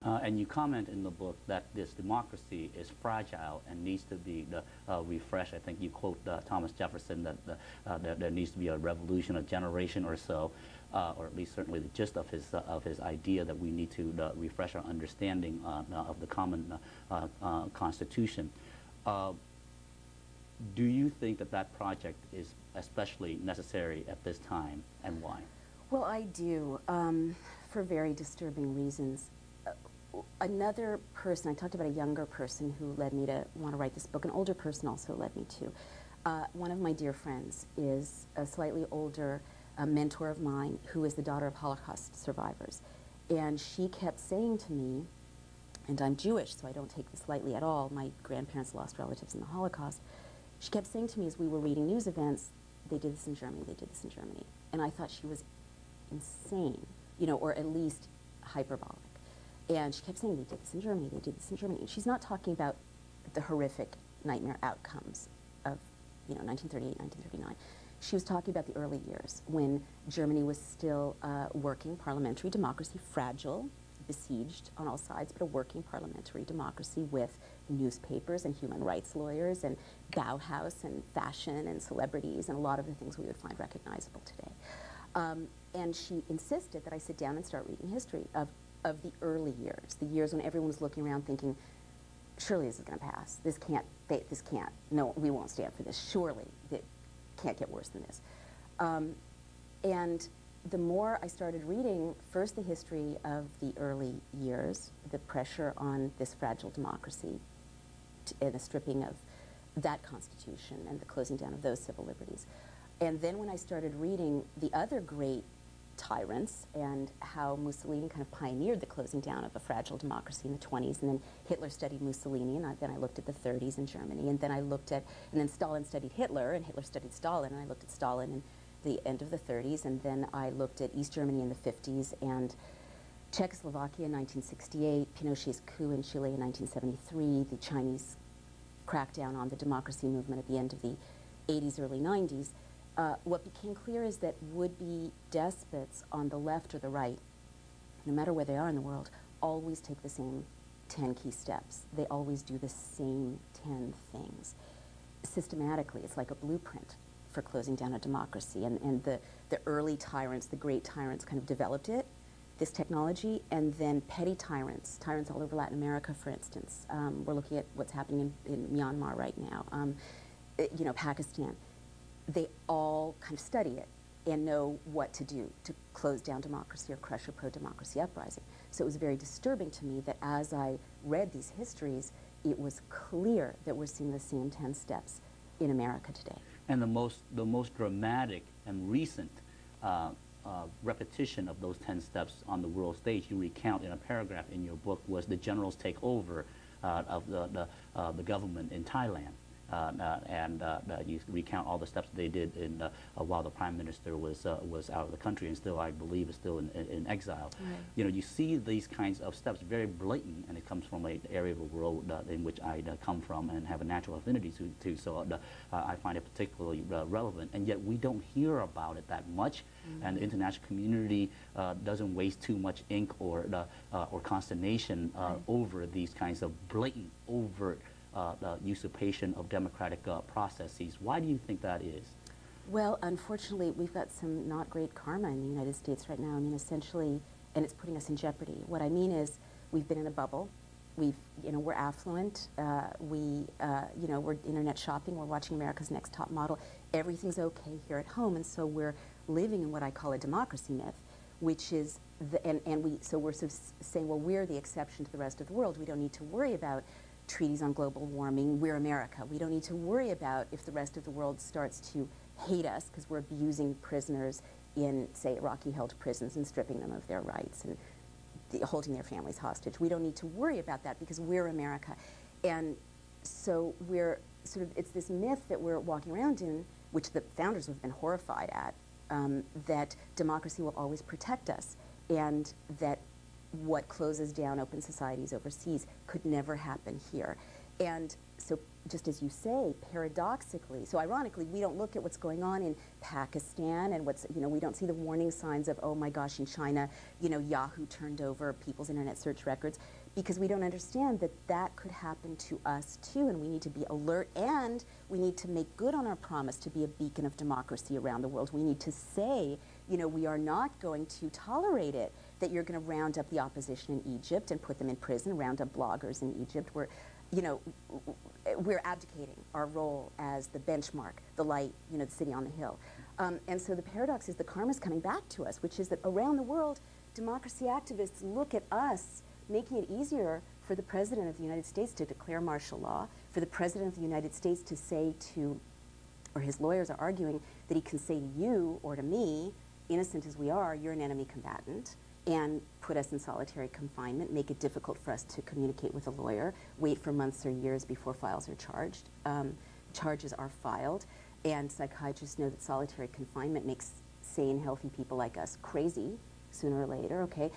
And you comment in the book that this democracy is fragile and needs to be refreshed. I think you quote Thomas Jefferson that there needs to be a revolution, a generation or so, or at least certainly the gist of his idea that we need to refresh our understanding of the common Constitution. Do you think that that project is especially necessary at this time, and why? Well, I do, for very disturbing reasons. Another person, I talked about a younger person who led me to want to write this book. An older person also led me to. One of my dear friends is a slightly older mentor of mine who is the daughter of Holocaust survivors. And she kept saying to me, and I'm Jewish, so I don't take this lightly at all. My grandparents lost relatives in the Holocaust. She kept saying to me as we were reading news events, they did this in Germany, they did this in Germany. And I thought she was insane, you know, or at least hyperbolic. And she kept saying, they did this in Germany, they did this in Germany. And she's not talking about the horrific nightmare outcomes of, you know, 1938, 1939. She was talking about the early years when Germany was still working parliamentary democracy, fragile, besieged on all sides, but a working parliamentary democracy with newspapers and human rights lawyers and Bauhaus and fashion and celebrities and a lot of the things we would find recognizable today. And she insisted that I sit down and start reading history of the early years, the years when everyone was looking around thinking, surely this is going to pass. This can't, no, we won't stand for this. Surely it can't get worse than this. And the more I started reading, first the history of the early years, the pressure on this fragile democracy, and the stripping of that constitution and the closing down of those civil liberties. And then when I started reading the other great tyrants and how Mussolini kind of pioneered the closing down of a fragile democracy in the 20s, and then Hitler studied Mussolini, and then I looked at the 30s in Germany, and then I looked at, and then Stalin studied Hitler, and Hitler studied Stalin, and I looked at Stalin in the end of the 30s, and then I looked at East Germany in the 50s, and Czechoslovakia in 1968, Pinochet's coup in Chile in 1973, the Chinese crackdown on the democracy movement at the end of the 80s, early 90s. What became clear is that would-be despots on the left or the right, no matter where they are in the world, always take the same 10 key steps. They always do the same 10 things. Systematically, it's like a blueprint for closing down a democracy. And the early tyrants, the great tyrants, kind of developed it, this technology, and then petty tyrants, tyrants all over Latin America, for instance. We're looking at what's happening in Myanmar right now, you know, Pakistan. They all kind of study it and know what to do to close down democracy or crush a pro-democracy uprising. So it was very disturbing to me that as I read these histories, it was clear that we're seeing the same 10 steps in America today. And the most dramatic and recent repetition of those 10 steps on the world stage you recount in a paragraph in your book was the general's takeover of the government in Thailand. You recount all the steps they did in, while the prime minister was out of the country and still, I believe, is still in exile. Right. You know, you see these kinds of steps very blatant, and it comes from an area of the world in which I come from and have a natural affinity to. So I find it particularly relevant, and yet we don't hear about it that much, and the international community doesn't waste too much ink or consternation over these kinds of blatant, overt usurpation of democratic processes. Why do you think that is? Well, unfortunately, we've got some not great karma in the United States right now. I mean, essentially, and it's putting us in jeopardy. What I mean is, we've been in a bubble. We've, you know, we're affluent. You know, we're internet shopping. We're watching America's Next Top Model. Everything's okay here at home, and so we're living in what I call a democracy myth, which is so we're sort of saying, well, we're the exception to the rest of the world. We don't need to worry about treaties on global warming. We're America. We don't need to worry about if the rest of the world starts to hate us because we're abusing prisoners in, say, Iraqi-held prisons and stripping them of their rights and holding their families hostage. We don't need to worry about that because we're America. And so we're sort of, it's this myth that we're walking around in, which the founders have been horrified at, that democracy will always protect us, and that what closes down open societies overseas could never happen here. And so, just as you say, paradoxically, so ironically, we don't look at what's going on in Pakistan and what's, we don't see the warning signs of, oh my gosh, in China, Yahoo turned over people's internet search records, because we don't understand that that could happen to us too, and we need to be alert, and we need to make good on our promise to be a beacon of democracy around the world. We need to say, we are not going to tolerate it, that you're going to round up the opposition in Egypt and put them in prison, round up bloggers in Egypt, where we're abdicating our role as the benchmark, the light, the city on the hill. And so the paradox is the karma's coming back to us, which is that around the world, democracy activists look at us making it easier for the President of the United States to declare martial law, for the President of the United States to say to, or his lawyers are arguing that he can say to you or to me, innocent as we are, you're an enemy combatant, and put us in solitary confinement, make it difficult for us to communicate with a lawyer, wait for months or years before files are charged. Charges are filed, and psychiatrists know that solitary confinement makes sane, healthy people like us crazy sooner or later, okay?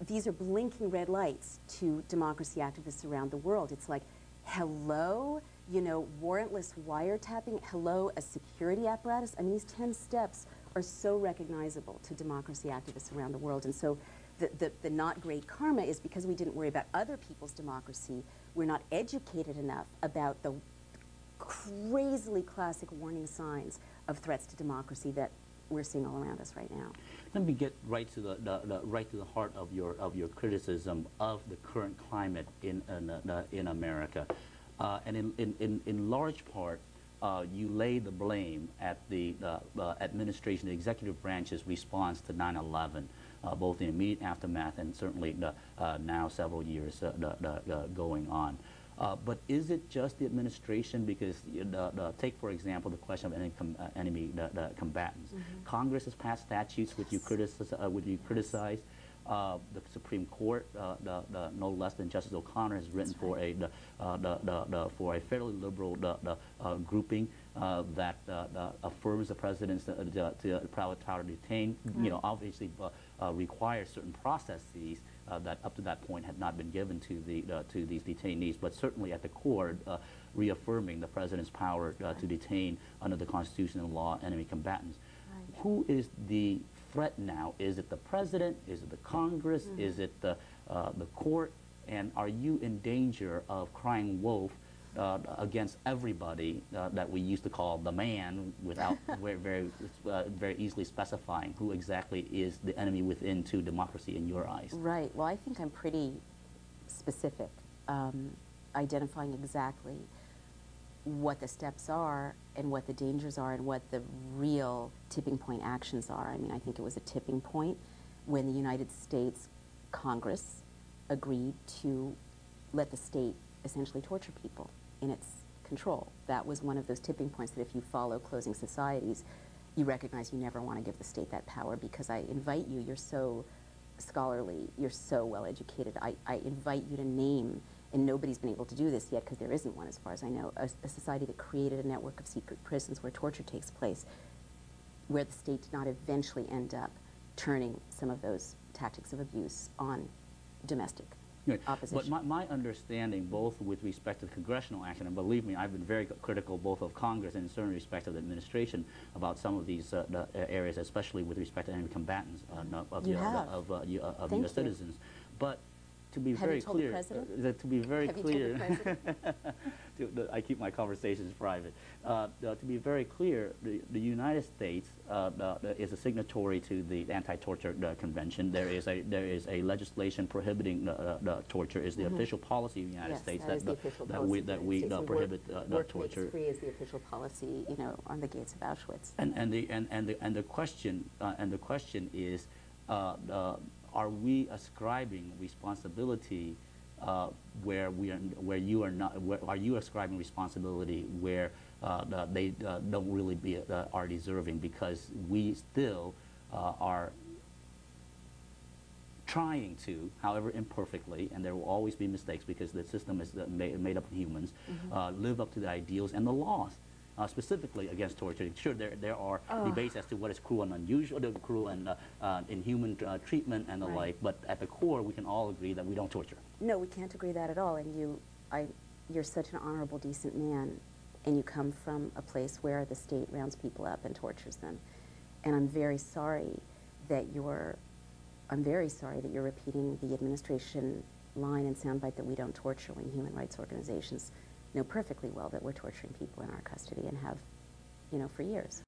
These are blinking red lights to democracy activists around the world. It's like, hello, warrantless wiretapping, hello, a security apparatus. I mean, these 10 steps are so recognizable to democracy activists around the world. And so the not great karma is because we didn't worry about other people's democracy. We're not educated enough about the crazily classic warning signs of threats to democracy that we're seeing all around us right now. Let me get right to the heart of your criticism of the current climate in America, and in large part, you lay the blame at the administration, the executive branch's response to 9/11, both in the immediate aftermath and certainly now several years going on. But is it just the administration? Because take, for example, the question of enemy combatants. Mm-hmm. Congress has passed statutes which you criticize. The Supreme Court, no less than Justice O'Connor, has written for a fairly liberal grouping that affirms the president's power to detain. Right. Obviously requires certain processes that up to that point had not been given to these detainees, but certainly at the core, reaffirming the president's power to detain under the Constitution and law enemy combatants. Right. Who is the threat now? Is it the president? Is it the Congress? Mm-hmm. Is it the court? And are you in danger of crying wolf against everybody that we used to call the man, without very easily specifying who exactly is the enemy within to democracy in your eyes? Right. Well, I think I'm pretty specific, identifying exactly what the steps are and what the dangers are and what the real tipping point actions are. I mean, I think it was a tipping point when the United States Congress agreed to let the state essentially torture people in its control. That was one of those tipping points that if you follow closing societies, you recognize you never want to give the state that power, because I invite you, you're so scholarly, you're so well educated, I invite you to name, and nobody's been able to do this yet because there isn't one as far as I know, a society that created a network of secret prisons where torture takes place, where the state did not eventually end up turning some of those tactics of abuse on domestic opposition. But my understanding, both with respect to the congressional action, and believe me, I've been very critical both of Congress and in certain respect of the administration about some of these areas, especially with respect to enemy combatants of U.S. citizens. But to be very clear, I keep my conversations private. To be very clear, the United States is a signatory to the Anti-Torture Convention. There is a legislation prohibiting torture. Is the official policy of the United States that we prohibit torture. Free is the official policy, on the gates of Auschwitz. And the question is, are we ascribing responsibility where you are not? Are you ascribing responsibility where they don't really are deserving? Because we still are trying to, however imperfectly, and there will always be mistakes because the system is made up of humans, live up to the ideals and the laws. Specifically against torture. Sure, there are debates as to what is cruel and unusual, cruel and inhuman treatment and the like, but at the core, we can all agree that we don't torture. No, we can't agree that at all, and you're such an honorable, decent man, and you come from a place where the state rounds people up and tortures them. And I'm very sorry that you're repeating the administration line and soundbite that we don't torture, when human rights organizations know perfectly well that we're torturing people in our custody and have, for years.